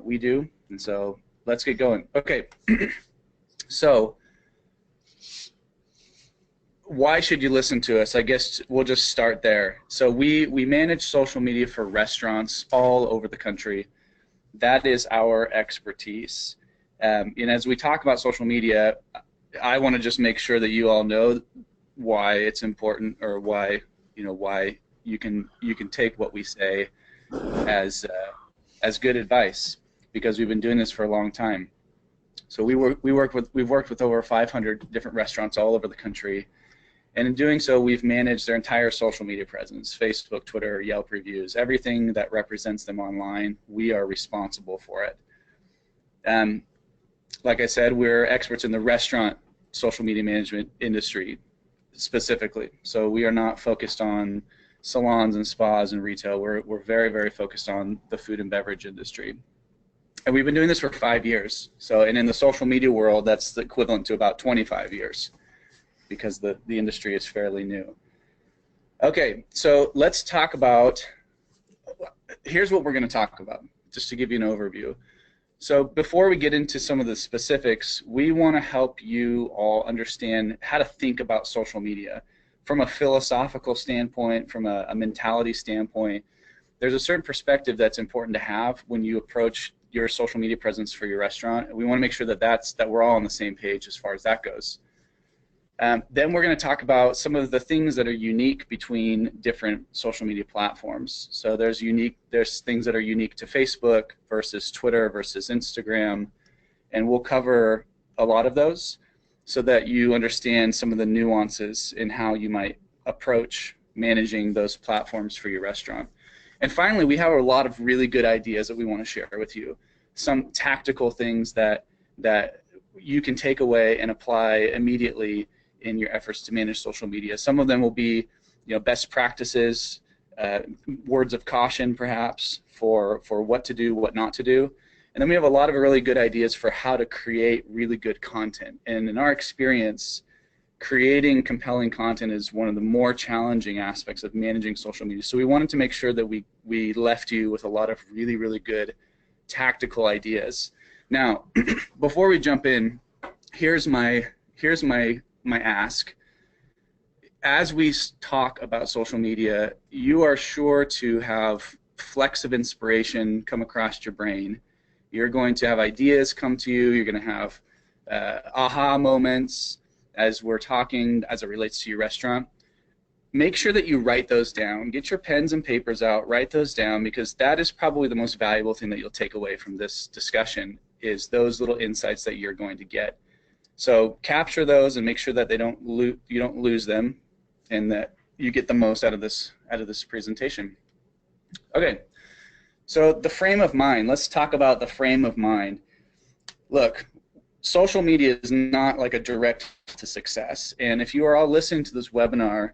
we do, and so let's get going. Okay, so why should you listen to us? I guess we'll just start there. So we manage social media for restaurants all over the country. That is our expertise. And as we talk about social media, I want to just make sure that you all know why it's important, or why you can take what we say as good advice, because we've been doing this for a long time. So we've worked with over 500 different restaurants all over the country, and in doing so, we've managed their entire social media presence: Facebook, Twitter, Yelp reviews, everything that represents them online. We are responsible for it. Like I said, we're experts in the restaurant social media management industry specifically. So we are not focused on salons and spas and retail. We're very, very focused on the food and beverage industry. And we've been doing this for 5 years. So, and in the social media world, that's the equivalent to about 25 years, because the industry is fairly new. Okay, so let's talk about, here's what we're going to talk about, just to give you an overview. So before we get into some of the specifics, we want to help you all understand how to think about social media from a philosophical standpoint, from a mentality standpoint. There's a certain perspective that's important to have when you approach your social media presence for your restaurant. We want to make sure that we're all on the same page as far as that goes. Then we're going to talk about some of the things that are unique between different social media platforms. So there's things that are unique to Facebook versus Twitter versus Instagram, and we'll cover a lot of those so that you understand some of the nuances in how you might approach managing those platforms for your restaurant. And finally, we have a lot of really good ideas that we want to share with you. Some tactical things that you can take away and apply immediately in your efforts to manage social media. Some of them will be, best practices, words of caution perhaps for what to do, what not to do. And then we have a lot of really good ideas for how to create really good content. And in our experience, creating compelling content is one of the more challenging aspects of managing social media. So we wanted to make sure that we left you with a lot of really, really good tactical ideas. Now, before we jump in, here's my ask. As we talk about social media, you are sure to have flecks of inspiration come across your brain. You're going to have ideas come to you. You're going to have aha moments as we're talking as it relates to your restaurant. Make sure that you write those down. Get your pens and papers out, write those down, because that is probably the most valuable thing that you'll take away from this discussion, is those little insights that you're going to get. So capture those and make sure that you don't lose them, and that you get the most out of this presentation. Okay, so the frame of mind. Let's talk about the frame of mind. Look, social media is not like a direct to success, and if you are all listening to this webinar,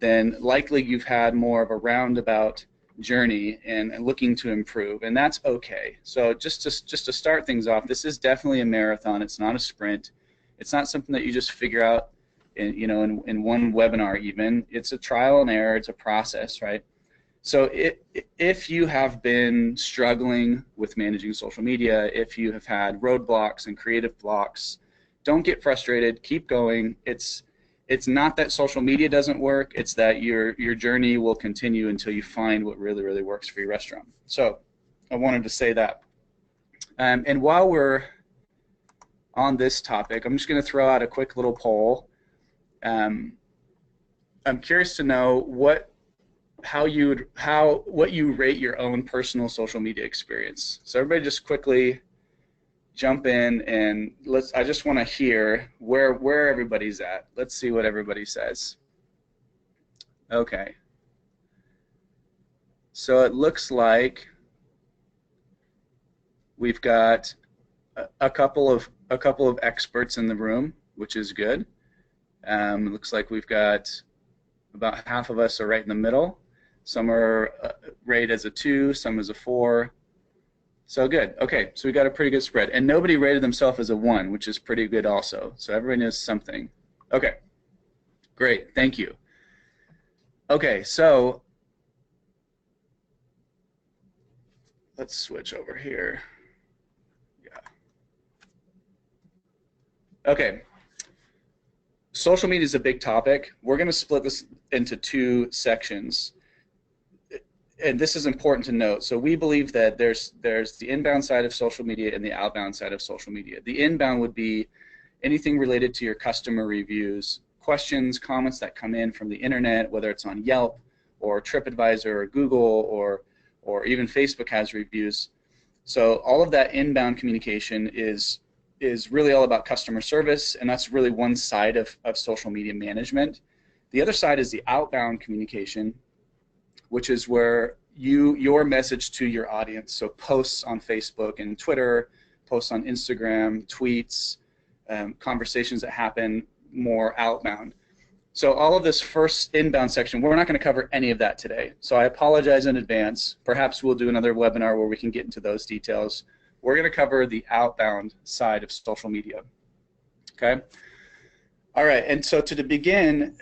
then likely you've had more of a roundabout journey and looking to improve, and that's okay. So just to start things off, this is definitely a marathon. It's not a sprint. It's not something that you just figure out in one webinar even. It's a trial and error. It's a process, right? So if you have been struggling with managing social media, if you have had roadblocks and creative blocks, don't get frustrated. Keep going. It's not that social media doesn't work. It's that your journey will continue until you find what really, really works for your restaurant. So I wanted to say that. And while we're on this topic, I'm just going to throw out a quick little poll. I'm curious to know what you rate your own personal social media experience. So everybody just quickly jump in, and I just want to hear where everybody's at. Let's see what everybody says. Okay. So it looks like we've got a couple of experts in the room, which is good. It looks like we've got about half of us are right in the middle. Some are rated as a 2, some as a 4. So good. Okay, so we got a pretty good spread. And nobody rated themselves as a 1, which is pretty good also. So everybody knows something. Okay, great. Thank you. Okay, so let's switch over here. Okay. Social media is a big topic. We're going to split this into two sections. And this is important to note. So we believe that there's the inbound side of social media and the outbound side of social media. The inbound would be anything related to your customer reviews, questions, comments that come in from the internet, whether it's on Yelp or TripAdvisor or Google or even Facebook has reviews. So all of that inbound communication is really all about customer service, and that's really one side of social media management. The other side is the outbound communication, which is where your message to your audience, so posts on Facebook and Twitter, posts on Instagram, tweets, conversations that happen more outbound. So all of this first inbound section, we're not going to cover any of that today. So I apologize in advance. Perhaps we'll do another webinar where we can get into those details. We're going to cover the outbound side of social media. Okay? All right, and so to begin,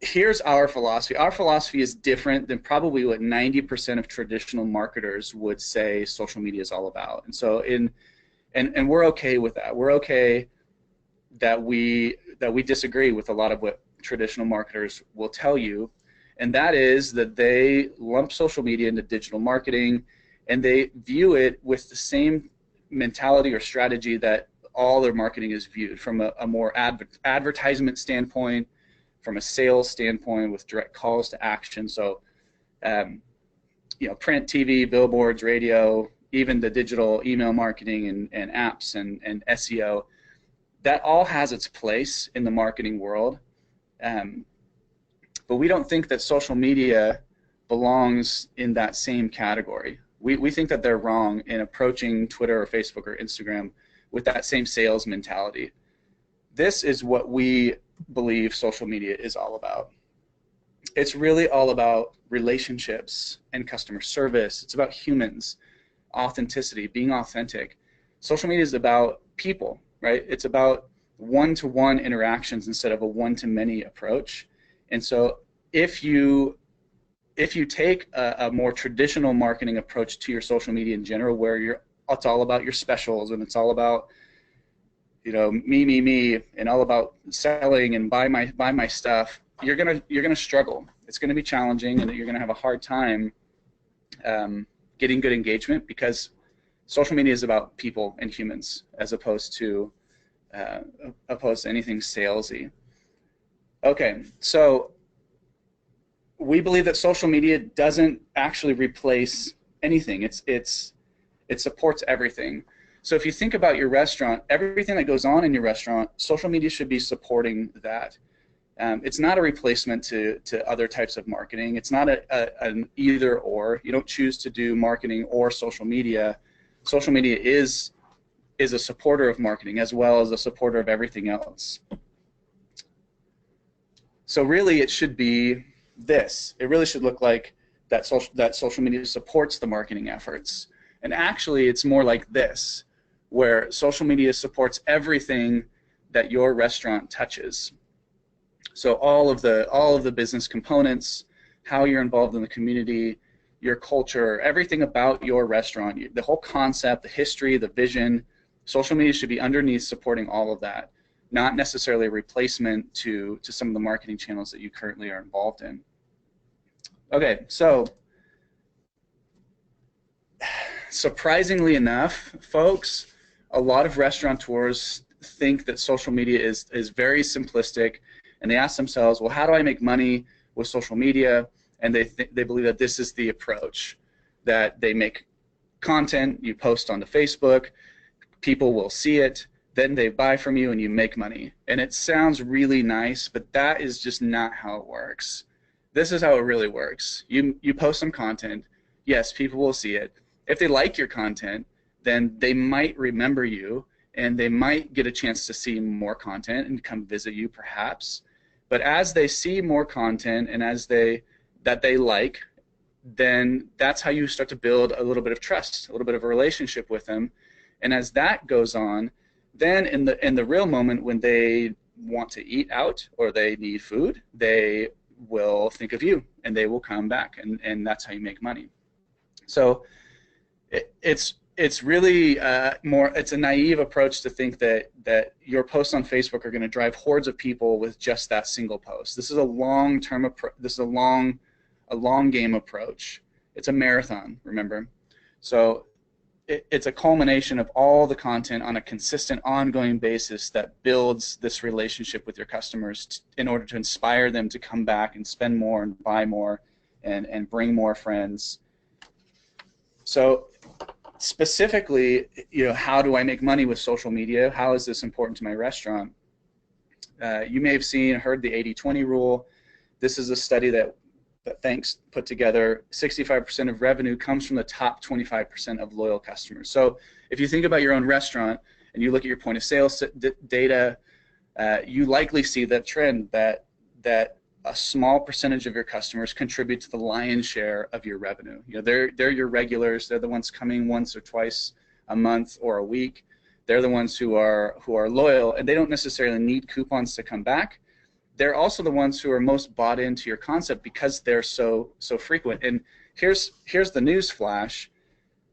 here's our philosophy. Our philosophy is different than probably what 90% of traditional marketers would say social media is all about. And so and we're okay with that. We're okay that we disagree with a lot of what traditional marketers will tell you, and that is that they lump social media into digital marketing, and they view it with the same mentality or strategy that all their marketing is viewed, from a more advertisement standpoint, from a sales standpoint, with direct calls to action. So, print, TV, billboards, radio, even the digital email marketing and apps and SEO, that all has its place in the marketing world. But we don't think that social media belongs in that same category. We think that they're wrong in approaching Twitter or Facebook or Instagram with that same sales mentality. This is what we believe social media is all about. It's really all about relationships and customer service. It's about humans, authenticity, being authentic. Social media is about people, right? It's about one-to-one interactions instead of a one-to-many approach. And so if you take a more traditional marketing approach to your social media in general, where it's all about your specials and it's all about me, and all about selling and buy my stuff, you're gonna struggle. It's gonna be challenging, and you're gonna have a hard time getting good engagement, because social media is about people and humans as opposed to anything salesy. Okay, so we believe that social media doesn't actually replace anything. It supports everything. So if you think about your restaurant, everything that goes on in your restaurant, social media should be supporting that. It's not a replacement to other types of marketing. It's not an either or. You don't choose to do marketing or social media. Social media is a supporter of marketing as well as a supporter of everything else. So really it should be this. It really should look like that social media supports the marketing efforts. And actually it's more like this, where social media supports everything that your restaurant touches. So all of the business components, how you're involved in the community, your culture, everything about your restaurant, the whole concept, the history, the vision, social media should be underneath supporting all of that, not necessarily a replacement to some of the marketing channels that you currently are involved in. Okay, so surprisingly enough, folks, a lot of restaurateurs think that social media is very simplistic, and they ask themselves, well, how do I make money with social media? And they believe that this is the approach, that they make content, you post onto Facebook, people will see it, then they buy from you and you make money. And it sounds really nice, but that is just not how it works. This is how it really works. You post some content, yes, people will see it. If they like your content, then they might remember you, and they might get a chance to see more content and come visit you perhaps. But as they see more content and that they like, then that's how you start to build a little bit of trust, a little bit of a relationship with them. And as that goes on, then in the real moment when they want to eat out or they need food, they will think of you and they will come back, and that's how you make money. So it's it's really it's a naive approach to think that your posts on Facebook are going to drive hordes of people with just that single post. This is a long-term approach. This is a long game approach. It's a marathon, remember. So it's a culmination of all the content on a consistent, ongoing basis that builds this relationship with your customers in order to inspire them to come back and spend more and buy more and bring more friends. So specifically, how do I make money with social media? How is this important to my restaurant? You may have heard the 80-20 rule. This is a study that Thanks put together. 65% of revenue comes from the top 25% of loyal customers. So if you think about your own restaurant and you look at your point of sale data, you likely see that trend that a small percentage of your customers contribute to the lion's share of your revenue. They're your regulars. They're the ones coming once or twice a month or a week. They're the ones who are loyal, and they don't necessarily need coupons to come back. They're also the ones who are most bought into your concept because they're so frequent. And here's the news flash: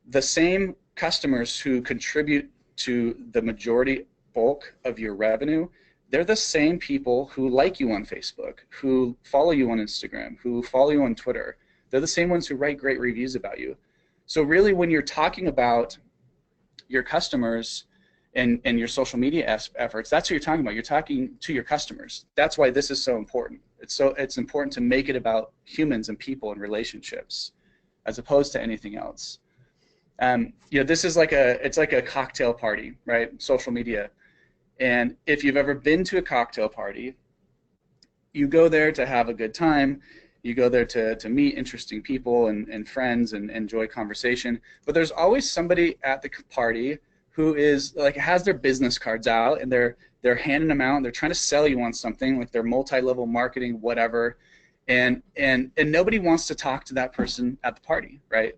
the same customers who contribute to the majority bulk of your revenue, they're the same people who like you on Facebook, who follow you on Instagram, who follow you on Twitter. They're the same ones who write great reviews about you. So really, when you're talking about your customers and your social media efforts, that's what you're talking about. You're talking to your customers. That's why this is so important. It's important to make it about humans and people and relationships, as opposed to anything else. This is it's like a cocktail party, right? Social media. And if you've ever been to a cocktail party, you go there to have a good time. You go there to meet interesting people and friends and enjoy conversation. But there's always somebody at the party who is has their business cards out, and they're handing them out, and they're trying to sell you on something, like their multi-level marketing, whatever, and nobody wants to talk to that person at the party, right?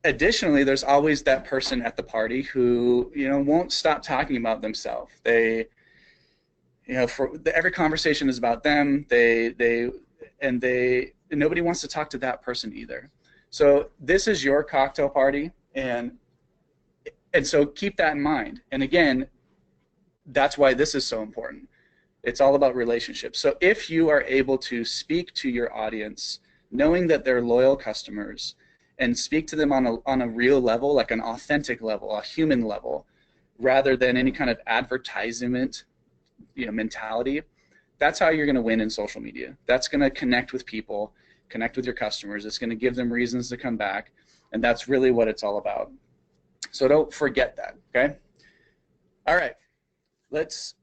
Additionally, there's always that person at the party who won't stop talking about themselves. They every conversation is about them. Nobody wants to talk to that person either. So this is your cocktail party, and so keep that in mind. And again, that's why this is so important. It's all about relationships. So if you are able to speak to your audience, knowing that they're loyal customers, and speak to them on a real level, like an authentic level, a human level, rather than any kind of advertisement mentality, that's how you're going to win in social media. That's going to connect with people, connect with your customers. It's going to give them reasons to come back, and that's really what it's all about. So don't forget that, okay? All right, let's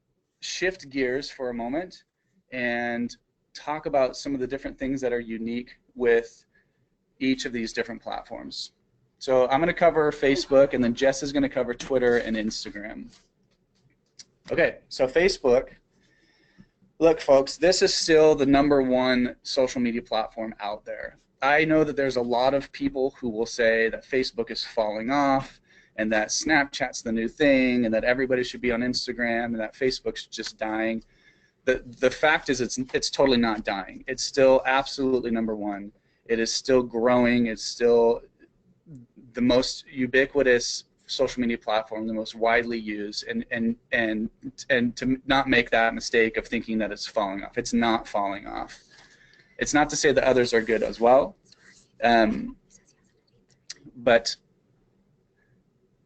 shift gears for a moment and talk about some of the different things that are unique with each of these different platforms. So I'm going to cover Facebook, and then Jess is going to cover Twitter and Instagram. Okay, so Facebook. Look, folks, this is still the #1 social media platform out there. I know that there's a lot of people who will say that Facebook is falling off, and that Snapchat's the new thing, and that everybody should be on Instagram, and that Facebook's just dying. The fact is, it's totally not dying. It's still absolutely #1. It is still growing. It's still the most ubiquitous social media platform, the most widely used, and to not make that mistake of thinking that it's falling off. It's not falling off. It's not to say that others are good as well, but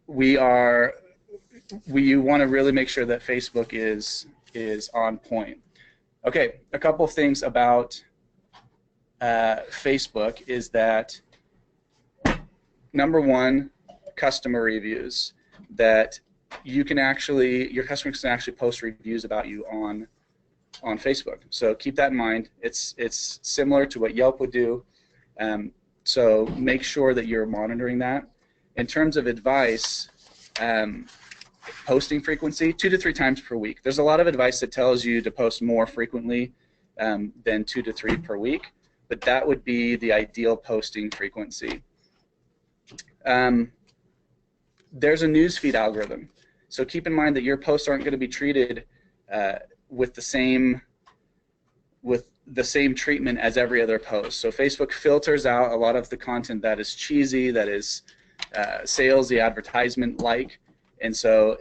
we want to really make sure that Facebook is on point. Okay, a couple of things about Facebook is that #1, customer reviews, that your customers can actually post reviews about you on Facebook. So keep that in mind. It's similar to what Yelp would do. So make sure that you're monitoring that. In terms of advice, posting frequency, 2 to 3 times per week. There's a lot of advice that tells you to post more frequently than 2 to 3 per week, but that would be the ideal posting frequency. There's a newsfeed algorithm, so keep in mind that your posts aren't going to be treated with the same treatment as every other post. So Facebook filters out a lot of the content that is cheesy, that is sales, the advertisement like. And so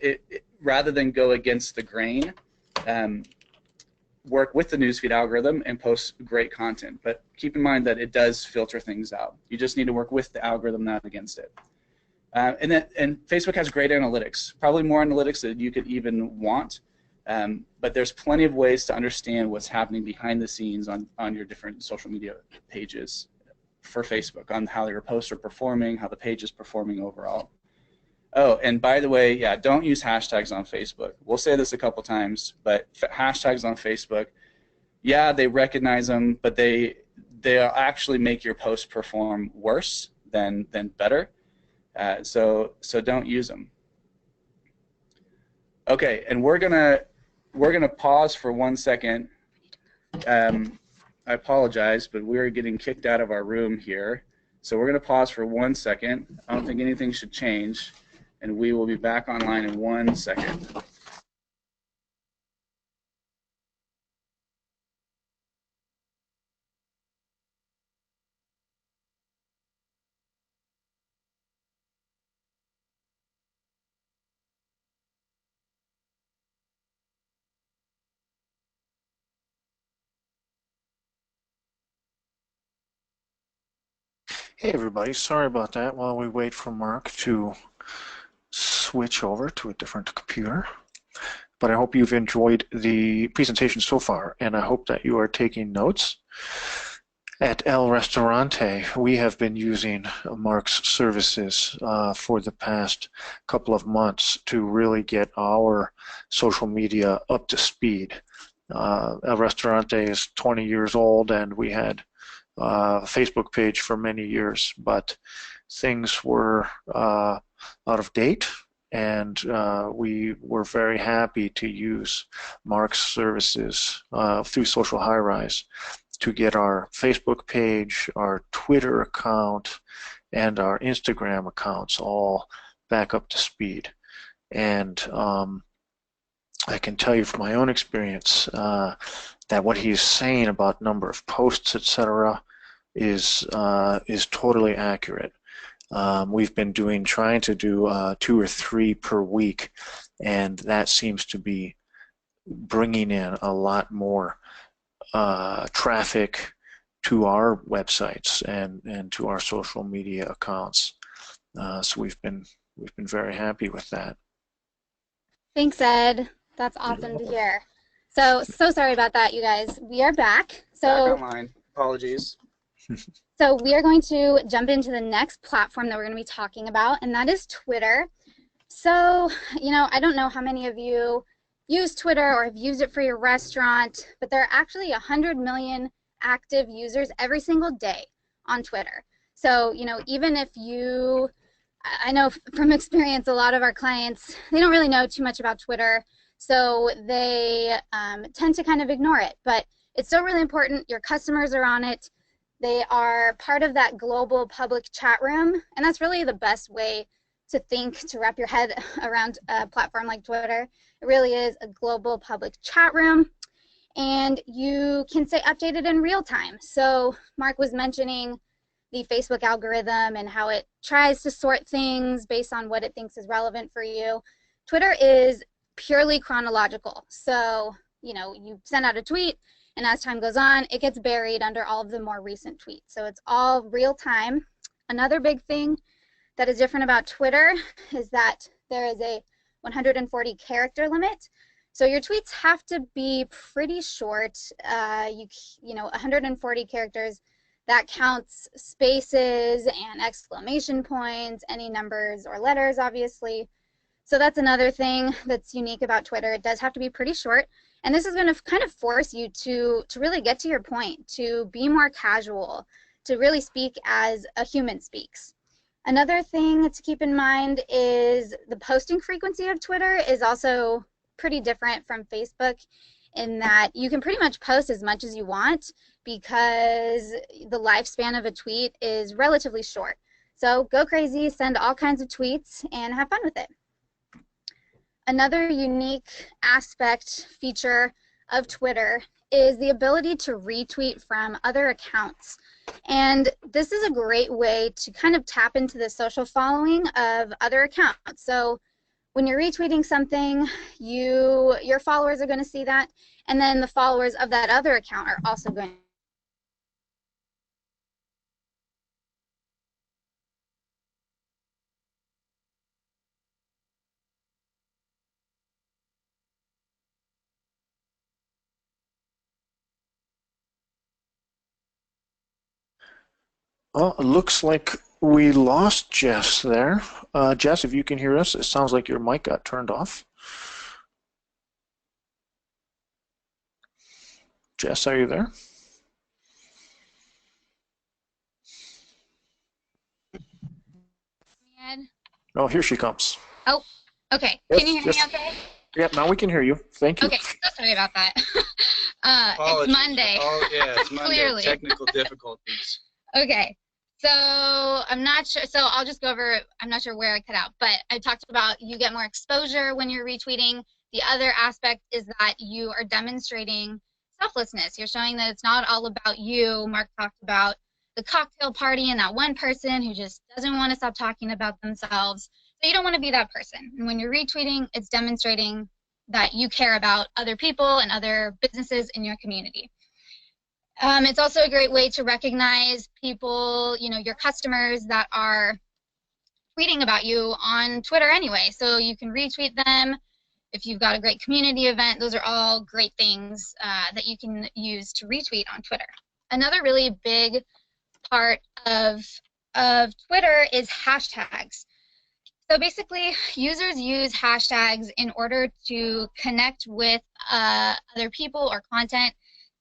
rather than go against the grain, work with the newsfeed algorithm and post great content. But keep in mind that it does filter things out. You just need to work with the algorithm, not against it. And Facebook has great analytics, probably more analytics than you could even want. But there's plenty of ways to understand what's happening behind the scenes on your different social media pages for Facebook, on how your posts are performing, how the page is performing overall. Oh, and by the way, yeah, don't use hashtags on Facebook. We'll say this a couple times, but hashtags on Facebook, yeah, they recognize them, but they'll actually make your post perform worse than better. So don't use them. Okay, and we're gonna pause for 1 second. I apologize, but we're getting kicked out of our room here. So we're gonna pause for 1 second. I don't think anything should change, and we will be back online in 1 second. Hey everybody, sorry about that while we wait for Mark to switch over to a different computer. But I hope you've enjoyed the presentation so far, and I hope that you are taking notes. At El Restaurante, we have been using Mark's services for the past couple of months to really get our social media up to speed. El Restaurante is 20 years old, and we had Facebook page for many years, but things were out of date, and we were very happy to use Mark's services through Social High-Rise to get our Facebook page, our Twitter account, and our Instagram accounts all back up to speed. And I can tell you from my own experience that what he's saying about number of posts, etc., is totally accurate. We've been trying to do 2 or 3 per week, and that seems to be bringing in a lot more traffic to our websites and to our social media accounts. So we've been very happy with that. Thanks, Ed. That's awesome to hear. So sorry about that, you guys. We are back. Back online. Apologies. So we are going to jump into the next platform that we're going to be talking about, and that is Twitter. So, I don't know how many of you use Twitter or have used it for your restaurant, but there are actually 100 million active users every single day on Twitter. So, even if I know from experience, a lot of our clients, they don't really know too much about Twitter, so they tend to kind of ignore it. But it's still really important. Your customers are on it. They are part of that global public chat room, and that's really the best way to wrap your head around a platform like Twitter. It really is a global public chat room, and you can stay updated in real time. So Mark was mentioning the Facebook algorithm and how it tries to sort things based on what it thinks is relevant for you. Twitter is purely chronological. So, you send out a tweet, and as time goes on, it gets buried under all of the more recent tweets. So it's all real time. Another big thing that is different about Twitter is that there is a 140 character limit. So your tweets have to be pretty short. 140 characters, that counts spaces and exclamation points, any numbers or letters, obviously. So that's another thing that's unique about Twitter. It does have to be pretty short. And this is going to kind of force you to really get to your point, to be more casual, to really speak as a human speaks. Another thing to keep in mind is the posting frequency of Twitter is also pretty different from Facebook in that you can pretty much post as much as you want because the lifespan of a tweet is relatively short. So go crazy, send all kinds of tweets, and have fun with it. Another unique feature of Twitter is the ability to retweet from other accounts. And this is a great way to kind of tap into the social following of other accounts. So when you're retweeting something, your followers are going to see that, and then the followers of that other account are also going to. Well, it looks like we lost Jess there. Jess, if you can hear us, it sounds like your mic got turned off. Jess, are you there? Oh, here she comes. Oh, okay. Yes, Can you hear me okay? Yep, now we can hear you. Thank you. Okay, so sorry about that. Apologies. It's Monday. Oh, yeah, it's Monday. Clearly. Technical difficulties. Okay, so I'm not sure, so I'll just go over, I'm not sure where I cut out, but I talked about you get more exposure when you're retweeting. The other aspect is that you are demonstrating selflessness. You're showing that it's not all about you. Mark talked about the cocktail party and that one person who just doesn't want to stop talking about themselves. So you don't want to be that person. And when you're retweeting, it's demonstrating that you care about other people and other businesses in your community. It's also a great way to recognize people, you know, your customers that are tweeting about you on Twitter anyway. So you can retweet them. If you've got a great community event, those are all great things that you can use to retweet on Twitter. Another really big part of Twitter is hashtags. So basically, users use hashtags in order to connect with other people or content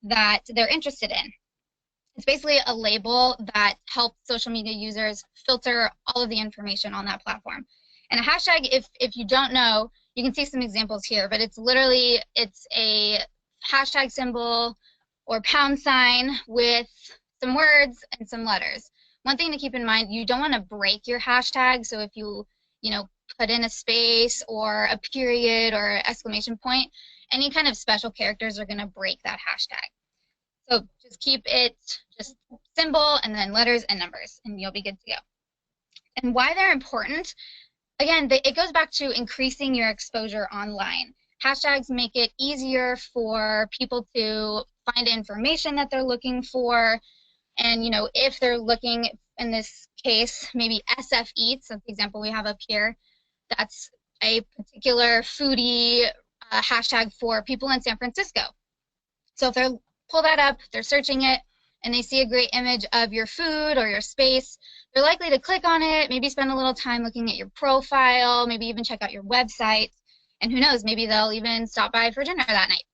that they're interested in. It's basically a label that helps social media users filter all of the information on that platform. And a hashtag, if you don't know, you can see some examples here, but it's literally, it's a hashtag symbol or pound sign with some words and some letters. One thing to keep in mind, you don't want to break your hashtag, so if you put in a space or a period or exclamation point, any kind of special characters are going to break that hashtag. So just keep it just symbol and then letters and numbers, and you'll be good to go. And why they're important, again, it goes back to increasing your exposure online. Hashtags make it easier for people to find information that they're looking for, and if they're looking, in this case, maybe SF Eats, that's the example we have up here. That's a particular foodie hashtag for people in San Francisco. So if they pull that up, they're searching it, and they see a great image of your food or your space, they're likely to click on it, maybe spend a little time looking at your profile, maybe even check out your website, and who knows, maybe they'll even stop by for dinner that night.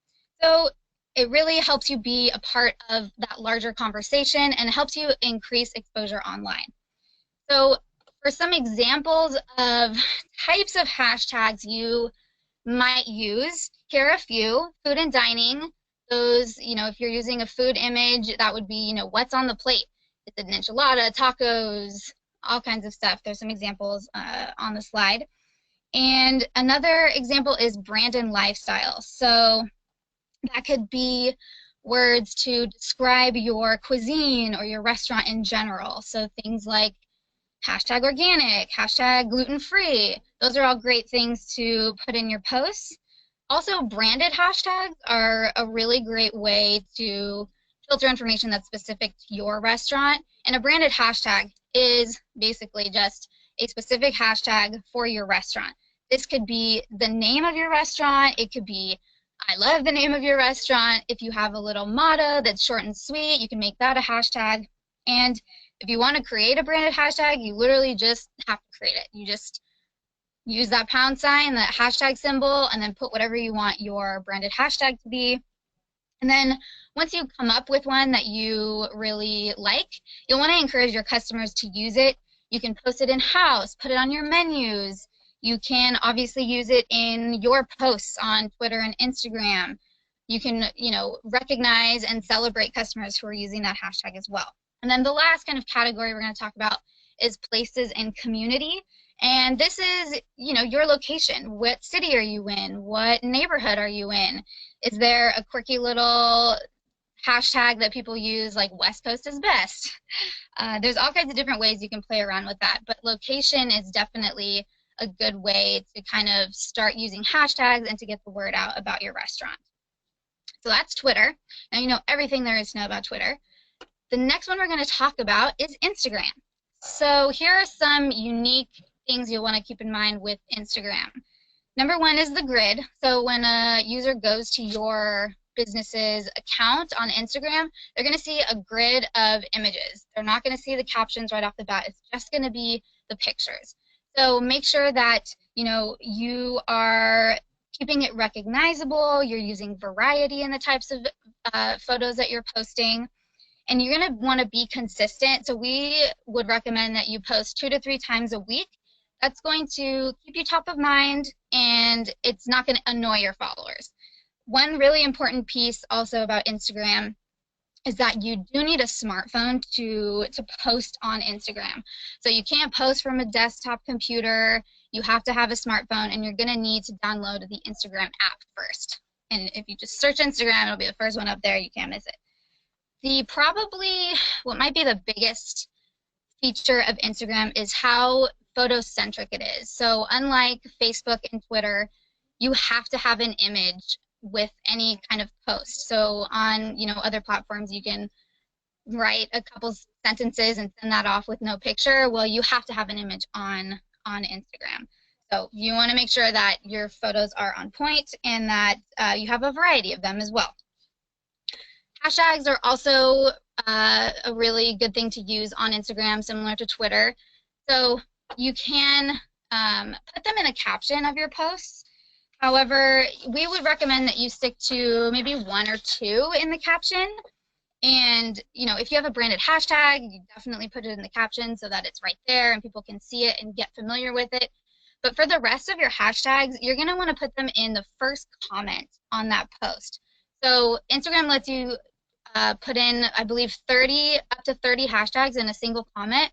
So it really helps you be a part of that larger conversation and helps you increase exposure online. So for some examples of types of hashtags you might use, here are a few. Food and dining. Those, if you're using a food image, that would be, what's on the plate. Is it an enchilada, tacos, all kinds of stuff. There's some examples on the slide. And another example is brand and lifestyle. So that could be words to describe your cuisine or your restaurant in general. So things like hashtag organic, hashtag gluten-free. Those are all great things to put in your posts. Also, branded hashtags are a really great way to filter information that's specific to your restaurant. And a branded hashtag is basically just a specific hashtag for your restaurant. This could be the name of your restaurant. It could be, I love the name of your restaurant. If you have a little motto that's short and sweet, you can make that a hashtag. And if you want to create a branded hashtag, you literally just have to create it. You just use that pound sign, that hashtag symbol, and then put whatever you want your branded hashtag to be. And then once you come up with one that you really like, you'll want to encourage your customers to use it. You can post it in-house, put it on your menus. You can obviously use it in your posts on Twitter and Instagram. You can, recognize and celebrate customers who are using that hashtag as well. And then the last kind of category we're going to talk about is places and community. And this is, your location. What city are you in? What neighborhood are you in? Is there a quirky little hashtag that people use, like West Coast is best? There's all kinds of different ways you can play around with that, but location is definitely a good way to kind of start using hashtags and to get the word out about your restaurant. So that's Twitter. Now you know everything there is to know about Twitter. The next one we're going to talk about is Instagram. So here are some unique things you'll want to keep in mind with Instagram. Number one is the grid. So when a user goes to your business's account on Instagram, they're going to see a grid of images. They're not going to see the captions right off the bat. It's just going to be the pictures. So make sure that you are keeping it recognizable. You're using variety in the types of photos that you're posting. And you're going to want to be consistent. So we would recommend that you post 2 to 3 times a week. That's going to keep you top of mind, and it's not going to annoy your followers. One really important piece also about Instagram is that you do need a smartphone to post on Instagram. So you can't post from a desktop computer. You have to have a smartphone, and you're going to need to download the Instagram app first. And if you just search Instagram, it'll be the first one up there. You can't miss it. What might be the biggest feature of Instagram is how photocentric it is. So unlike Facebook and Twitter, you have to have an image with any kind of post. So on other platforms, you can write a couple sentences and send that off with no picture. Well, you have to have an image on Instagram. So you want to make sure that your photos are on point and that you have a variety of them as well. Hashtags are also a really good thing to use on Instagram, similar to Twitter. So you can put them in a caption of your posts. However, we would recommend that you stick to maybe 1 or 2 in the caption. And if you have a branded hashtag, you definitely put it in the caption so that it's right there and people can see it and get familiar with it. But for the rest of your hashtags, you're going to want to put them in the first comment on that post. So Instagram lets you put in, I believe, up to 30 hashtags in a single comment.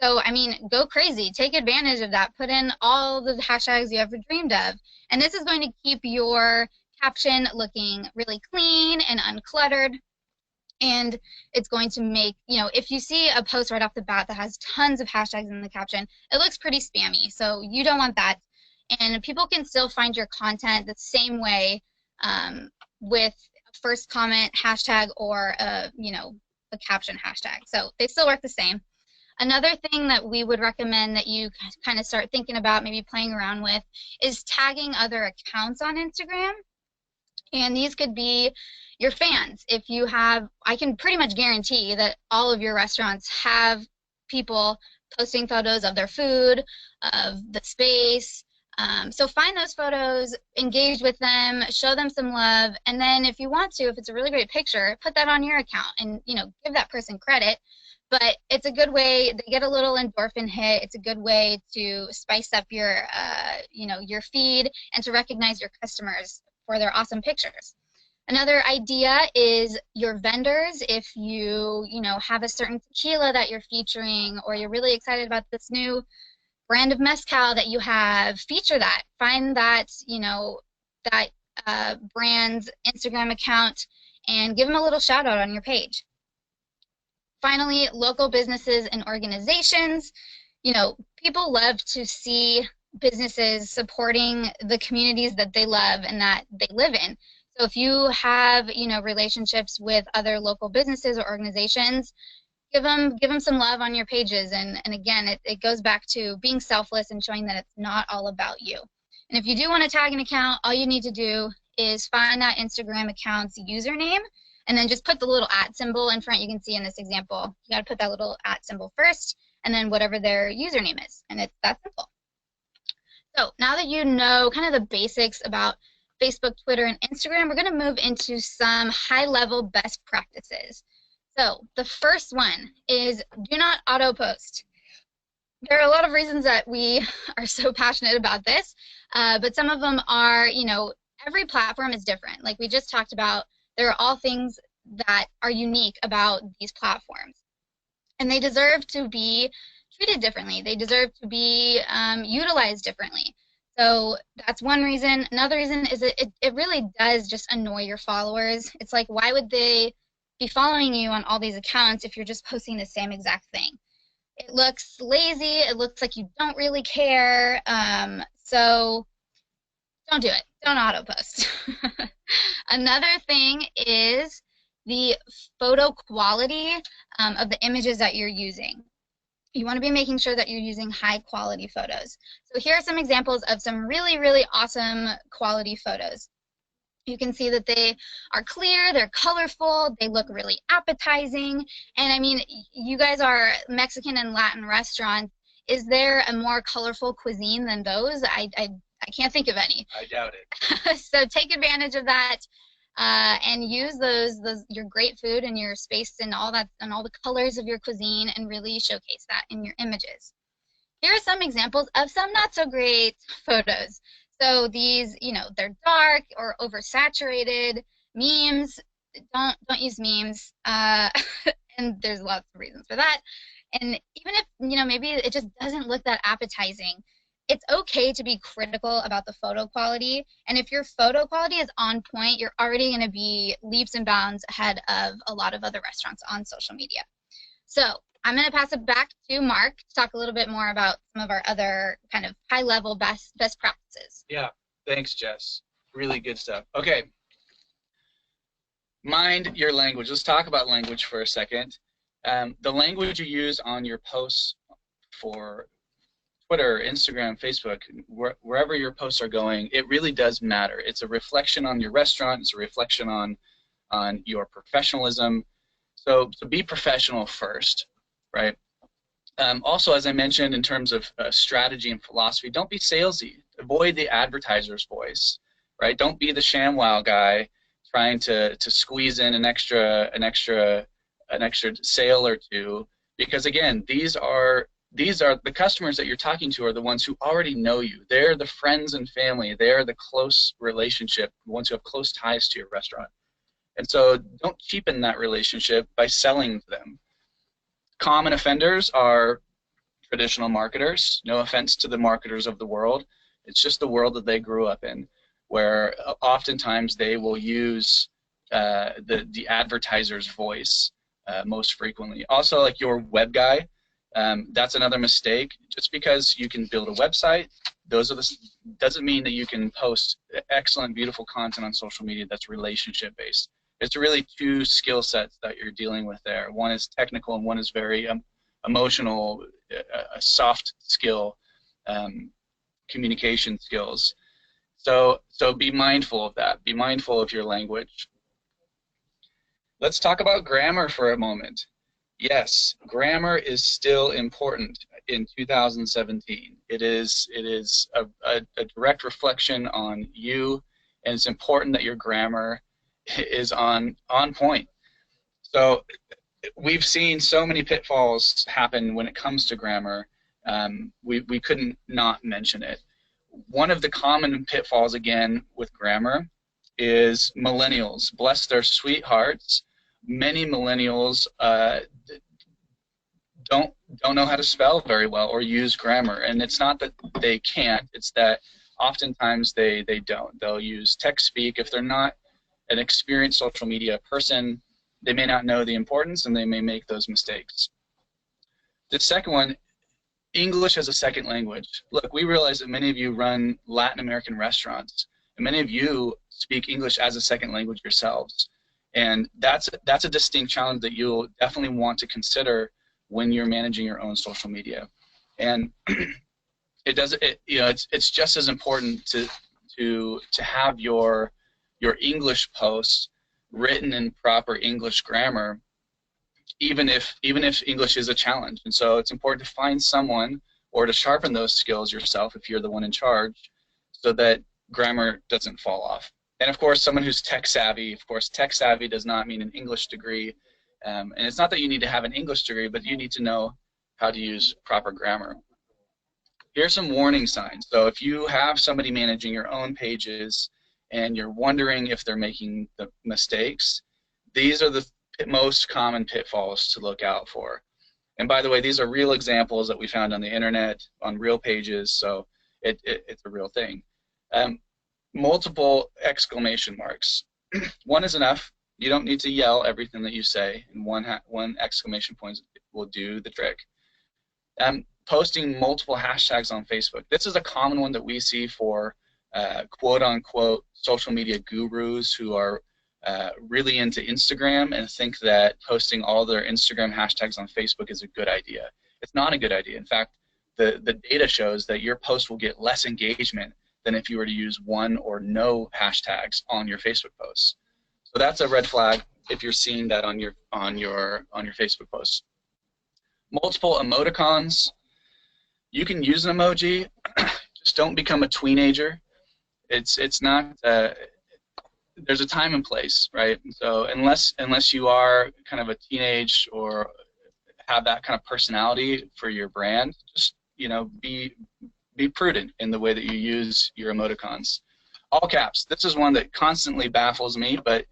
So, I mean, go crazy. Take advantage of that. Put in all the hashtags you ever dreamed of. And this is going to keep your caption looking really clean and uncluttered. And it's going to make, if you see a post right off the bat that has tons of hashtags in the caption, it looks pretty spammy. So you don't want that. And people can still find your content the same way with first comment hashtag or a caption hashtag. So they still work the same. Another thing that we would recommend that you kind of start thinking about, maybe playing around with, is tagging other accounts on Instagram. And these could be your fans. If you have, I can pretty much guarantee that all of your restaurants have people posting photos of their food, of the space. So find those photos, engage with them, show them some love, and then if you want to, if it's a really great picture, put that on your account and give that person credit. But it's a good way, they get a little endorphin hit. It's a good way to spice up your your feed and to recognize your customers for their awesome pictures. Another idea is your vendors. If you have a certain tequila that you're featuring, or you're really excited about this new brand of mezcal that you have, feature that. Find that brand's Instagram account and give them a little shout out on your page. Finally, local businesses and organizations. People love to see businesses supporting the communities that they love and that they live in. So if you have relationships with other local businesses or organizations, give them some love on your pages. And again, it goes back to being selfless and showing that it's not all about you. And if you do want to tag an account, all you need to do is find that Instagram account's username and then just put the little @ symbol in front. You can see in this example, you got to put that little @ symbol first and then whatever their username is. And it's that simple. So now that you know kind of the basics about Facebook, Twitter, and Instagram, we're going to move into some high-level best practices. So the first one is do not auto-post. There are a lot of reasons that we are so passionate about this, but some of them are, every platform is different. Like we just talked about, there are all things that are unique about these platforms. And they deserve to be treated differently. They deserve to be utilized differently. So that's one reason. Another reason is that it really does just annoy your followers. It's like, why would they be following you on all these accounts if you're just posting the same exact thing? It looks lazy. It looks like you don't really care. So don't do it. Don't auto post. Another thing is the photo quality of the images that you're using. You want to be making sure that you're using high quality photos. So here are some examples of some really, really awesome quality photos. You can see that they are clear, they're colorful, they look really appetizing. And I mean, you guys are Mexican and Latin restaurants. Is there a more colorful cuisine than those? I can't think of any. I doubt it. So take advantage of that. And use those your great food and your space and all that and all the colors of your cuisine and really showcase that in your images. Here are some examples of some not so great photos. So these, you know, they're dark or oversaturated. Memes, don't use memes. And there's lots of reasons for that. And even if, you know, maybe it just doesn't look that appetizing, it's okay to be critical about the photo quality. And if your photo quality is on point, you're already going to be leaps and bounds ahead of a lot of other restaurants on social media. So I'm going to pass it back to Mark to talk a little bit more about some of our other kind of high-level best practices. Yeah, thanks, Jess. Really good stuff. Okay. Mind your language. Let's talk about language for a second. The language you use on your posts for Twitter, Instagram, Facebook, wherever your posts are going, it really does matter. It's a reflection on your restaurant. It's a reflection on your professionalism. So be professional first, right? Also, as I mentioned, in terms of strategy and philosophy, don't be salesy. Avoid the advertiser's voice, right? Don't be the ShamWow guy trying to squeeze in an extra sale or two, because again, these are the customers that you're talking to are the ones who already know you. They're the friends and family. They're the close relationship, the ones who have close ties to your restaurant. And so don't cheapen that relationship by selling to them. Common offenders are traditional marketers. No offense to the marketers of the world. It's just the world that they grew up in, where oftentimes they will use the advertiser's voice most frequently. Also, like your web guy, that's another mistake. Just because you can build a website, doesn't mean that you can post excellent, beautiful content on social media that's relationship based. It's really two skill sets that you're dealing with there. One is technical and one is very emotional, a soft skill, communication skills. So be mindful of that. Be mindful of your language. Let's talk about grammar for a moment. Yes, grammar is still important in 2017. It is a direct reflection on you, and it's important that your grammar is on point. So we've seen so many pitfalls happen when it comes to grammar. We couldn't not mention it. One of the common pitfalls, again, with grammar is millennials. Bless their sweethearts. Many millennials don't know how to spell very well or use grammar, and it's not that they can't, it's that oftentimes they don't. They'll use text speak. If they're not an experienced social media person, they may not know the importance and they may make those mistakes. The second one, English as a second language. Look, we realize that many of you run Latin American restaurants, and many of you speak English as a second language yourselves. And that's a distinct challenge that you'll definitely want to consider when you're managing your own social media. And it's just as important to have your English posts written in proper English grammar, even if English is a challenge. And so it's important to find someone or to sharpen those skills yourself if you're the one in charge, so that grammar doesn't fall off. And of course, someone who's tech savvy. Of course, tech savvy does not mean an English degree. And it's not that you need to have an English degree, but you need to know how to use proper grammar. Here's some warning signs. So if you have somebody managing your own pages and you're wondering if they're making the mistakes, these are the most common pitfalls to look out for. And by the way, these are real examples that we found on the internet, on real pages, so it's a real thing. Multiple exclamation marks. One is enough. You don't need to yell everything that you say, and one exclamation point will do the trick. Posting multiple hashtags on Facebook. This is a common one that we see for quote-unquote social media gurus who are really into Instagram and think that posting all their Instagram hashtags on Facebook is a good idea. It's not a good idea. In fact, the data shows that your post will get less engagement than if you were to use one or no hashtags on your Facebook posts. So that's a red flag if you're seeing that on your Facebook posts. Multiple emoticons. You can use an emoji, just don't become a tweenager. It's not. There's a time and place, right? So unless you are kind of a teenage or have that kind of personality for your brand, just be prudent in the way that you use your emoticons. All caps. This is one that constantly baffles me, but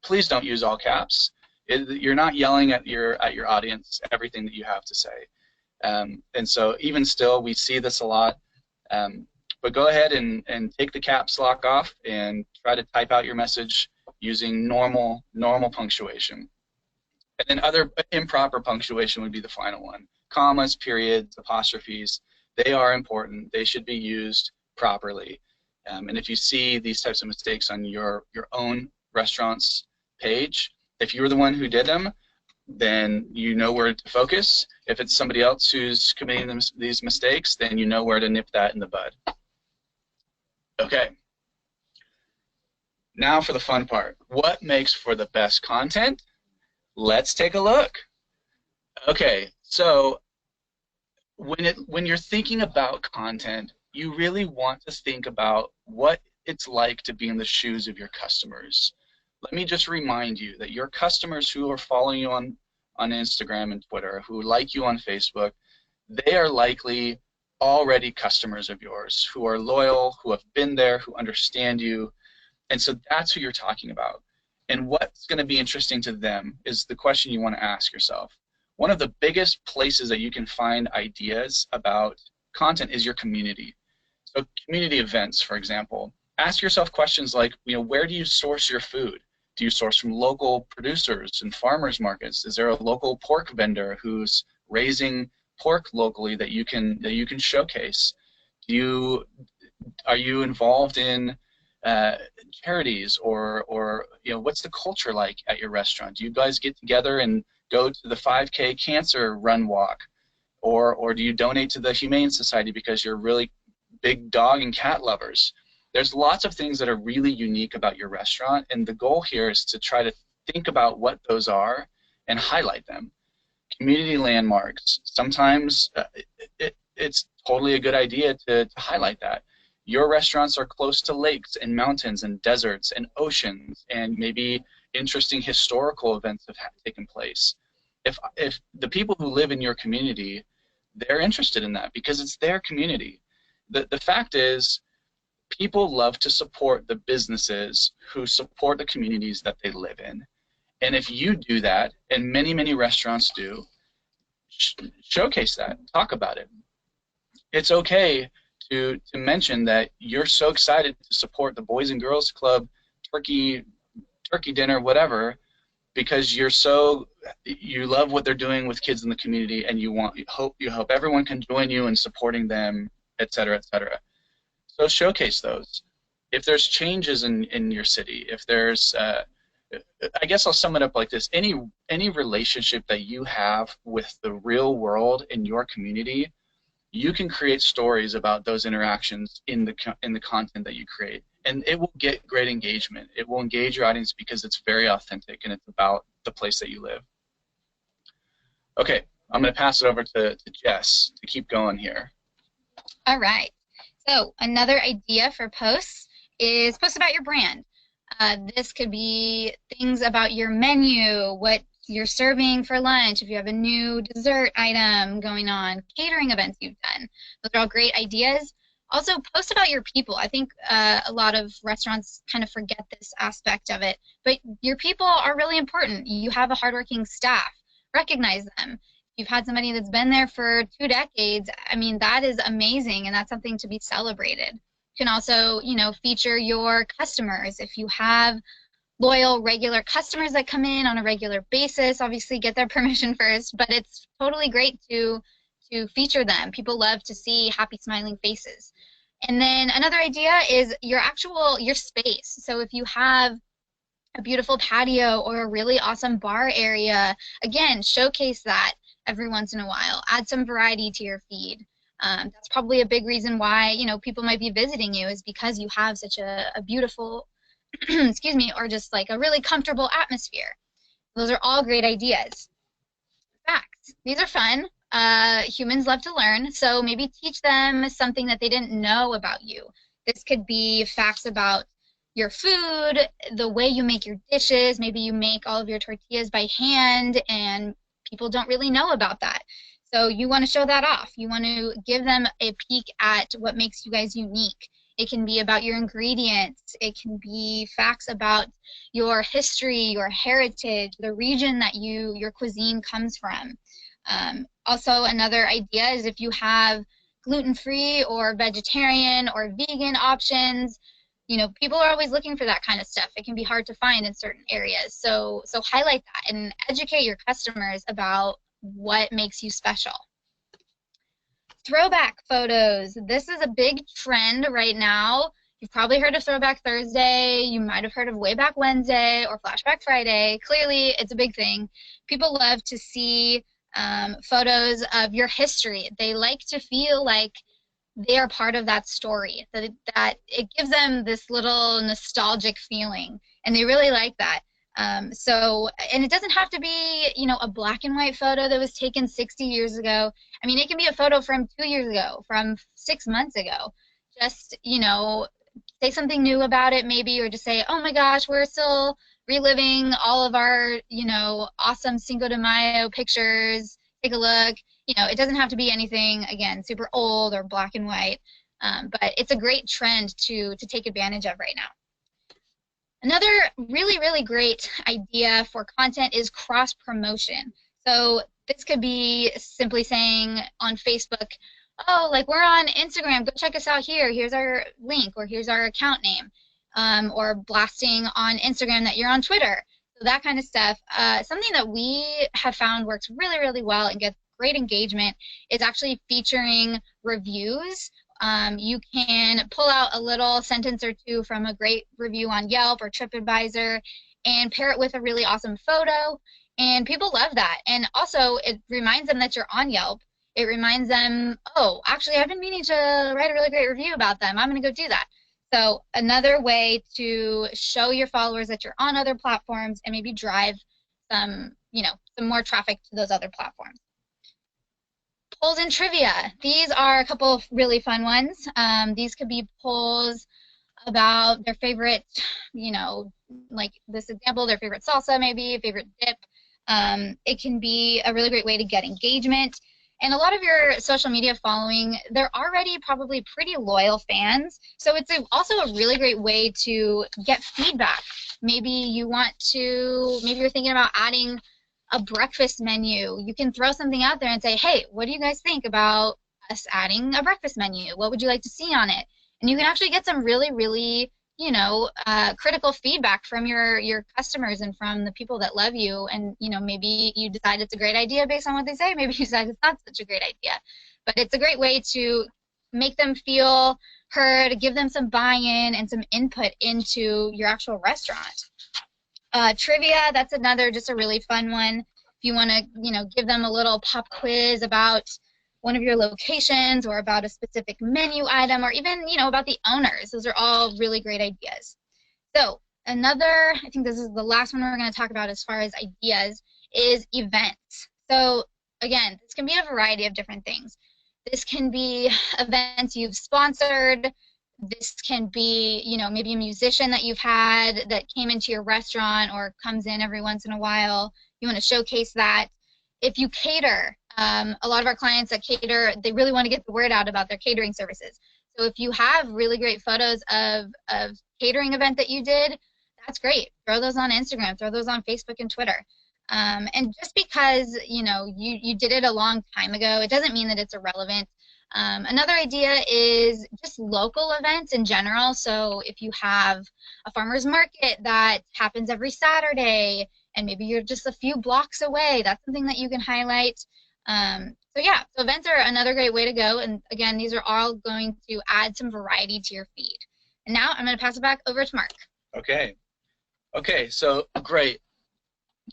please don't use all caps. You're not yelling at your audience everything that you have to say, and so even still, we see this a lot. But go ahead and take the caps lock off and try to type out your message using normal punctuation. And then other improper punctuation would be the final one. Commas, periods, apostrophes, they are important. They should be used properly. And if you see these types of mistakes on your own restaurant's page, if you were the one who did them, then you know where to focus. If it's somebody else who's committing these mistakes, then you know where to nip that in the bud. Okay. Now for the fun part. What makes for the best content? Let's take a look. Okay, so when you're thinking about content, you really want to think about what it's like to be in the shoes of your customers. Let me just remind you that your customers who are following you on Instagram and Twitter, who like you on Facebook, they are likely already customers of yours, who are loyal, who have been there, who understand you, and so that's who you're talking about. And what's going to be interesting to them is the question you want to ask yourself. One of the biggest places that you can find ideas about content is your community. So community events, for example. Ask yourself questions like, where do you source your food? Do you source from local producers and farmers markets? Is there a local pork vendor who's raising pork locally that you can showcase? Are you involved in charities or what's the culture like at your restaurant? Do you guys get together and go to the 5K cancer run walk, or do you donate to the Humane Society because you're really big dog and cat lovers? There's lots of things that are really unique about your restaurant, and the goal here is to try to think about what those are and highlight them. Community landmarks. Sometimes it's totally a good idea to highlight that. Your restaurants are close to lakes and mountains and deserts and oceans, and maybe interesting historical events have taken place. If the people who live in your community, they're interested in that because it's their community. The fact is, people love to support the businesses who support the communities that they live in. And if you do that, and many restaurants do, showcase that, talk about it. It's okay to mention that you're so excited to support the Boys and Girls Club turkey dinner, whatever, because you love what they're doing with kids in the community, and you hope everyone can join you in supporting them, et cetera, et cetera. So showcase those. If there's changes in your city, if there's I guess I'll sum it up like this: any relationship that you have with the real world in your community, you can create stories about those interactions in the content that you create, and it will get great engagement. It will engage your audience because it's very authentic and it's about the place that you live. Okay, I'm going to pass it over to Jess to keep going here. All right. So another idea for posts is post about your brand. This could be things about your menu, what you're serving for lunch, if you have a new dessert item going on, catering events you've done. Those are all great ideas. Also, post about your people. I think a lot of restaurants kind of forget this aspect of it, but your people are really important. You have a hardworking staff. Recognize them. you've had somebody that's been there for 2 decades, I mean, that is amazing, and that's something to be celebrated. You can also, you know, feature your customers. If you have loyal, regular customers that come in on a regular basis, obviously get their permission first, but it's totally great to feature them. People love to see happy, smiling faces. And then another idea is your space. So if you have a beautiful patio or a really awesome bar area, again, showcase that every once in a while. Add some variety to your feed. That's probably a big reason why, you know, people might be visiting you, is because you have such a beautiful, excuse me, or just like a really comfortable atmosphere. Those are all great ideas. Facts. These are fun. Humans love to learn, so maybe teach them something that they didn't know about you. This could be facts about your food, the way you make your dishes. Maybe you make all of your tortillas by hand and people don't really know about that. So you want to show that off. You want to give them a peek at what makes you guys unique. It can be about your ingredients. It can be facts about your history, your heritage, the region that your cuisine comes from. Also, another idea is if you have gluten-free or vegetarian or vegan options, you know, people are always looking for that kind of stuff. It can be hard to find in certain areas. So highlight that and educate your customers about what makes you special. Throwback photos. This is a big trend right now. You've probably heard of Throwback Thursday. You might have heard of Wayback Wednesday or Flashback Friday. Clearly, it's a big thing. People love to see photos of your history. They like to feel like they are part of that story, that it gives them this little nostalgic feeling, and they really like that. And it doesn't have to be, you know, a black and white photo that was taken 60 years ago. I mean, it can be a photo from 2 years ago, from 6 months ago. Just, you know, say something new about it maybe, or just say, oh my gosh, we're still reliving all of our, you know, awesome Cinco de Mayo pictures. Take a look. You know, it doesn't have to be anything, again, super old or black and white, but it's a great trend to take advantage of right now. Another really, really great idea for content is cross-promotion. So this could be simply saying on Facebook, oh, like we're on Instagram, go check us out here. Here's our link, or here's our account name, or blasting on Instagram that you're on Twitter. So that kind of stuff. Something that we have found works really, really well and gets great engagement is actually featuring reviews. You can pull out a little sentence or two from a great review on Yelp or TripAdvisor and pair it with a really awesome photo, and people love that. And also, it reminds them that you're on Yelp. It reminds them, oh, actually, I've been meaning to write a really great review about them. I'm going to go do that. So another way to show your followers that you're on other platforms and maybe drive some, you know, some more traffic to those other platforms. Polls and trivia. These are a couple of really fun ones. These could be polls about their favorite, you know, like this example, their favorite salsa maybe, favorite dip. It can be a really great way to get engagement. And a lot of your social media following, they're already probably pretty loyal fans. So it's also a really great way to get feedback. Maybe you want to, maybe you're thinking about adding a breakfast menu. You can throw something out there and say, hey, what do you guys think about us adding a breakfast menu? What would you like to see on it? And you can actually get some really, really, you know, critical feedback from your customers and from the people that love you. And, you know, maybe you decide it's a great idea based on what they say. Maybe you decide it's not such a great idea. But it's a great way to make them feel heard, give them some buy-in and some input into your actual restaurant. Trivia, that's another just a really fun one. If you want to, you know, give them a little pop quiz about one of your locations or about a specific menu item or even, you know, about the owners. Those are all really great ideas. So another, I think this is the last one we're going to talk about as far as ideas, is events. So again, this can be a variety of different things. This can be events you've sponsored. This can be, you know, maybe a musician that you've had that came into your restaurant or comes in every once in a while. You want to showcase that. If you cater, a lot of our clients that cater, they really want to get the word out about their catering services. So if you have really great photos of catering event that you did, that's great. Throw those on Instagram, throw those on Facebook and Twitter. And just because, you know, you did it a long time ago, it doesn't mean that it's irrelevant. Another idea is just local events in general. So if you have a farmer's market that happens every Saturday, and maybe you're just a few blocks away, that's something that you can highlight. So yeah, so events are another great way to go. And again, these are all going to add some variety to your feed. And now I'm going to pass it back over to Mark. Okay. Okay, so great.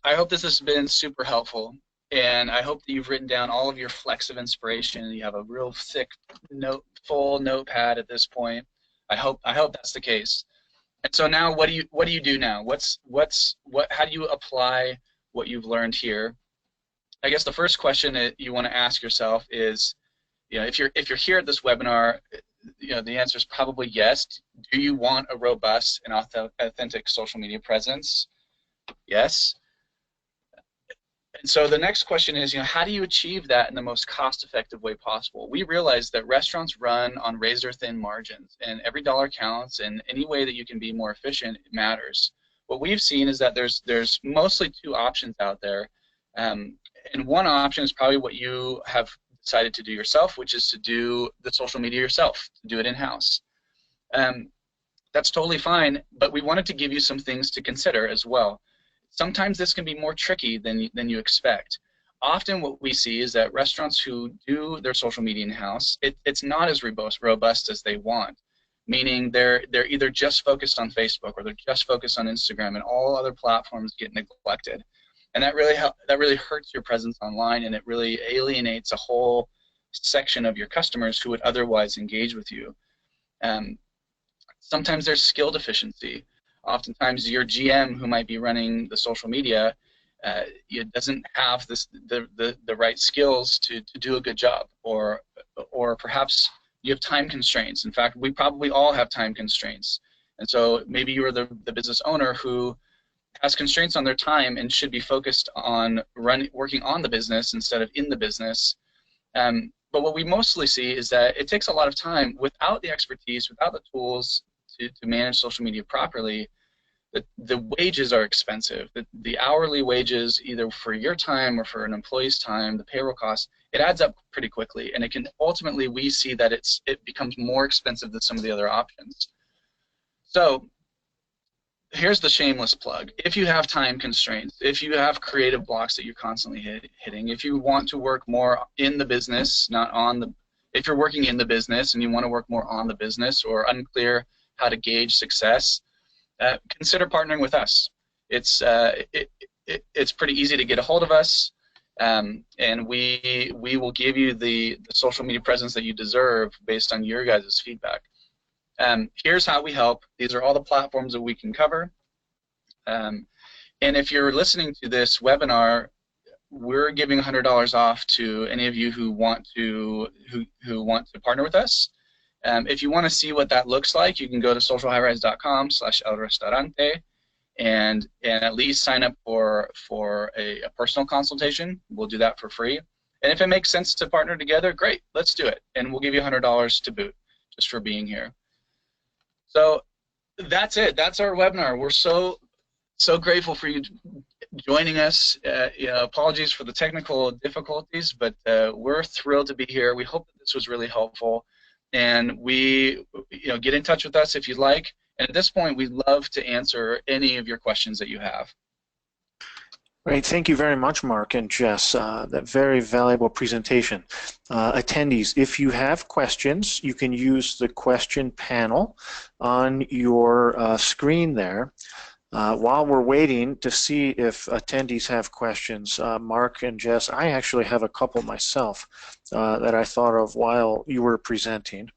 I hope this has been super helpful, and I hope that you've written down all of your flecks of inspiration. You have a real thick full notepad at this point. I hope that's the case. And so now, what do you do now? How do you apply what you've learned here? I guess the first question that you want to ask yourself is, you know, if you're here at this webinar, you know, the answer is probably yes. Do you want a robust and authentic social media presence? Yes. And so the next question is, you know, how do you achieve that in the most cost-effective way possible? We realize that restaurants run on razor-thin margins, and every dollar counts, and any way that you can be more efficient matters. What we've seen is that there's mostly two options out there, and one option is probably what you have decided to do yourself, which is to do the social media yourself, to do it in-house. That's totally fine, but we wanted to give you some things to consider as well. Sometimes this can be more tricky than you expect. Often what we see is that restaurants who do their social media in-house, it's not as robust as they want, meaning they're either just focused on Facebook or they're just focused on Instagram, and all other platforms get neglected. And that really hurts your presence online, and it really alienates a whole section of your customers who would otherwise engage with you. Sometimes there's skill deficiency. Oftentimes your GM who might be running the social media doesn't have the right skills to do a good job, or perhaps you have time constraints. In fact, we probably all have time constraints. And so maybe you're the business owner who has constraints on their time and should be focused on working on the business instead of in the business. But what we mostly see is that it takes a lot of time without the expertise, without the tools to manage social media properly. The wages are expensive. The hourly wages, either for your time or for an employee's time, the payroll cost, it adds up pretty quickly, and it can ultimately, we see that it becomes more expensive than some of the other options. So here's the shameless plug. If you have time constraints, if you have creative blocks that you're constantly hitting, if you want to work more in the business, if you're working in the business and you want to work more on the business, or unclear how to gauge success, consider partnering with us. It's pretty easy to get a hold of us, and we will give you the social media presence that you deserve based on your guys' feedback. Here's how we help. These are all the platforms that we can cover. And if you're listening to this webinar, we're giving $100 off to any of you who want to partner with us. If you want to see what that looks like, you can go to socialhighrise.com/elrestaurante and at least sign up for a personal consultation. We'll do that for free. And if it makes sense to partner together, great, let's do it. And we'll give you $100 to boot just for being here. So that's it. That's our webinar. We're so grateful for you joining us. Apologies for the technical difficulties, but we're thrilled to be here. We hope that this was really helpful. And get in touch with us if you'd like. And at this point, we'd love to answer any of your questions that you have. Great, thank you very much, Mark and Jess. That very valuable presentation. Attendees, if you have questions, you can use the question panel on your screen there. While we're waiting to see if attendees have questions, Mark and Jess, I actually have a couple myself that I thought of while you were presenting.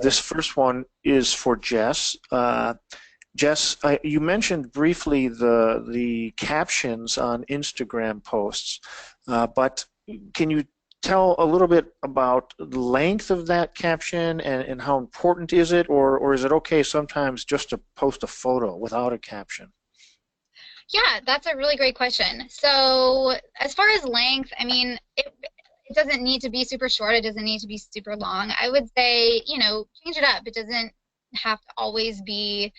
This first one is for Jess. Jess, you mentioned briefly the captions on Instagram posts, but can you tell a little bit about the length of that caption and how important is it, or is it okay sometimes just to post a photo without a caption? Yeah, that's a really great question. So as far as length, I mean, it doesn't need to be super short. It doesn't need to be super long. I would say, change it up. It doesn't have to always be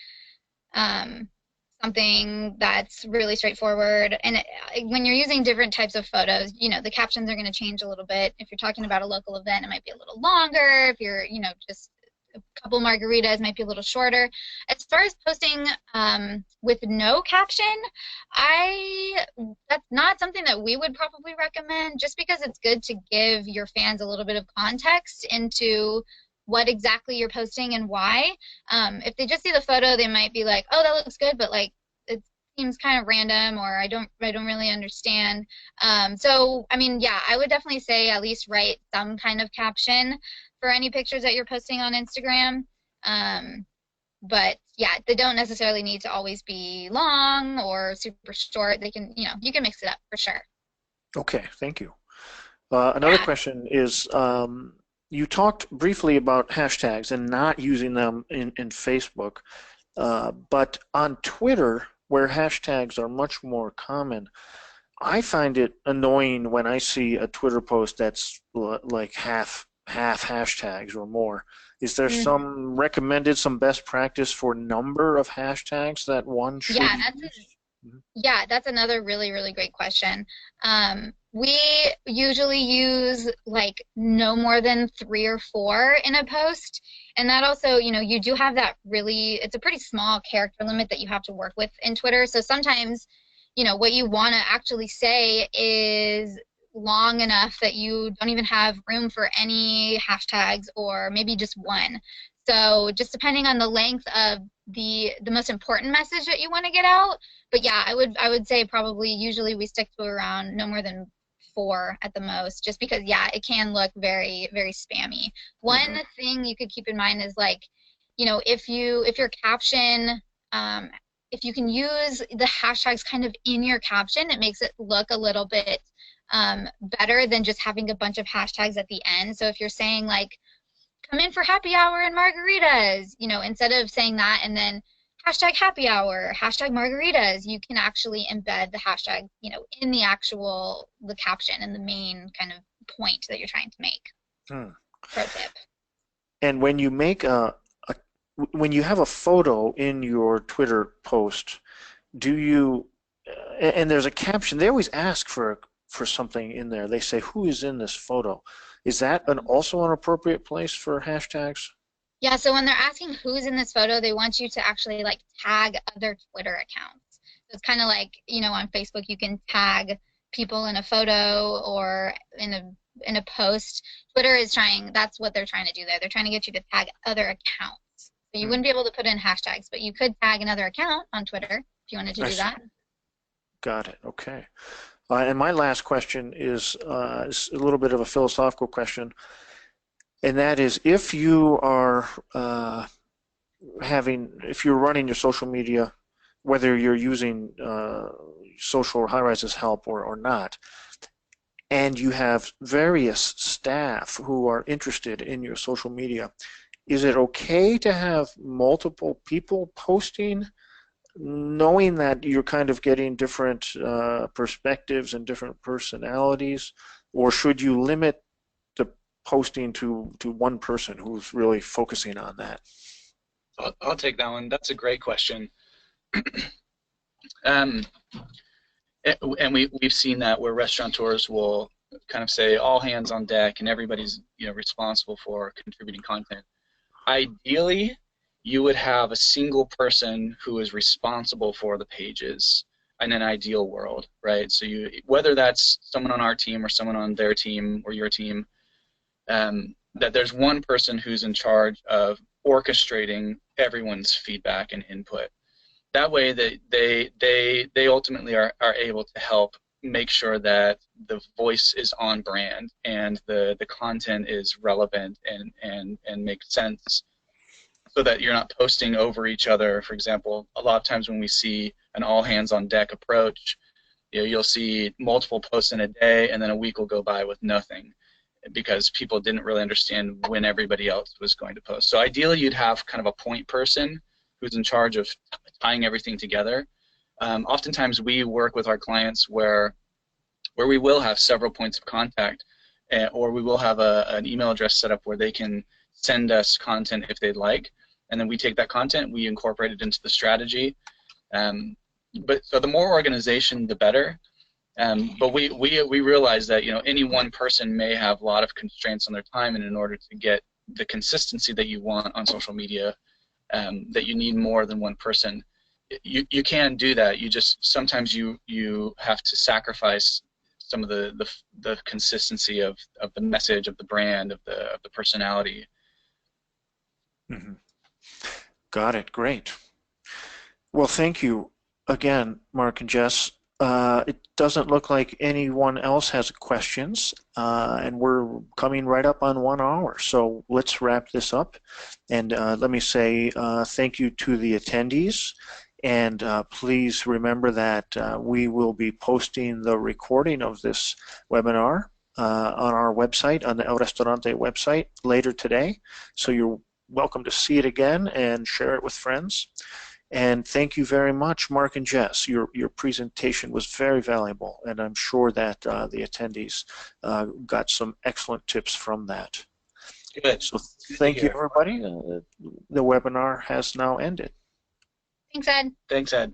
something that's really straightforward. And when you're using different types of photos, you know, the captions are going to change a little bit. If you're talking about a local event, it might be a little longer. If you're, you know, just a couple margaritas, might be a little shorter. As far as posting with no caption, that's not something that we would probably recommend, just because it's good to give your fans a little bit of context into what exactly you're posting and why. If they just see the photo, they might be like, oh, that looks good, but like it seems kind of random, or I don't really understand. So I mean, yeah, I would definitely say at least write some kind of caption for any pictures that you're posting on Instagram. But yeah, they don't necessarily need to always be long or super short. They can, you know, you can mix it up for sure. Okay, thank you. Another question is, you talked briefly about hashtags and not using them in Facebook, but on Twitter, where hashtags are much more common, I find it annoying when I see a Twitter post that's like half hashtags or more. Is there some best practice for number of hashtags that one should use? Yeah, that's another really, really great question. We usually use like no more than 3 or 4 in a post. And that also, you know, you do have that it's a pretty small character limit that you have to work with in Twitter. So sometimes, you know, what you want to actually say is long enough that you don't even have room for any hashtags, or maybe just one. So just depending on the length of the most important message that you want to get out. But yeah, I would say probably usually we stick to around no more than 4 at the most, just because yeah, it can look very, very spammy. One thing you could keep in mind is, like, you know, if your caption, if you can use the hashtags kind of in your caption, it makes it look a little bit better than just having a bunch of hashtags at the end. So if you're saying like, come in for happy hour and margaritas, you know, instead of saying that and then hashtag happy hour, hashtag margaritas, you can actually embed the hashtag, you know, in the caption and the main kind of point that you're trying to make. Pro tip. And when you make when you have a photo in your Twitter post, do you, and there's a caption, they always ask for something in there. They say, who is in this photo? Is that also an appropriate place for hashtags? Yeah, so when they're asking who's in this photo, they want you to actually like tag other Twitter accounts. So it's kind of like, you know, on Facebook you can tag people in a photo or in a post. Twitter is that's what they're trying to do there. They're trying to get you to tag other accounts. So you wouldn't be able to put in hashtags, but you could tag another account on Twitter if you wanted to do that. Got it, okay. And my last question is a little bit of a philosophical question, and that is, if you are if you're running your social media, whether you're using Social High-Rise's help or not, and you have various staff who are interested in your social media, is it okay to have multiple people posting, knowing that you're kind of getting different perspectives and different personalities, or should you limit the posting to one person who's really focusing on that? I'll take that one. That's a great question. And we've seen that where restaurateurs will kind of say all hands on deck and everybody's, you know, responsible for contributing content. Ideally, you would have a single person who is responsible for the pages in an ideal world, right? So whether that's someone on our team or someone on their team or your team, that there's one person who's in charge of orchestrating everyone's feedback and input. That way they ultimately are able to help make sure that the voice is on brand and the content is relevant and makes sense, so that you're not posting over each other. For example, a lot of times when we see an all hands on deck approach, you know, you'll see multiple posts in a day and then a week will go by with nothing because people didn't really understand when everybody else was going to post. So ideally you'd have kind of a point person who's in charge of tying everything together. Oftentimes we work with our clients where we will have several points of contact, or we will have an email address set up where they can send us content if they'd like, and then we take that content, we incorporate it into the strategy, But so the more organization, the better. But we realize that any one person may have a lot of constraints on their time, and in order to get the consistency that you want on social media, that you need more than one person. You can do that. You just sometimes you have to sacrifice some of the consistency of the message, of the brand, of the personality. Mm-hmm. Got it. Great. Well, thank you again, Mark and Jess. It doesn't look like anyone else has questions, and we're coming right up on 1 hour. So let's wrap this up. And let me say thank you to the attendees. And please remember that we will be posting the recording of this webinar on our website, on the El Restaurante website later today. So you're welcome to see it again and share it with friends. And thank you very much, Mark and Jess. Your presentation was very valuable, and I'm sure that the attendees got some excellent tips from that. Good. So thank you, everybody. The webinar has now ended. Thanks, Ed. Thanks, Ed.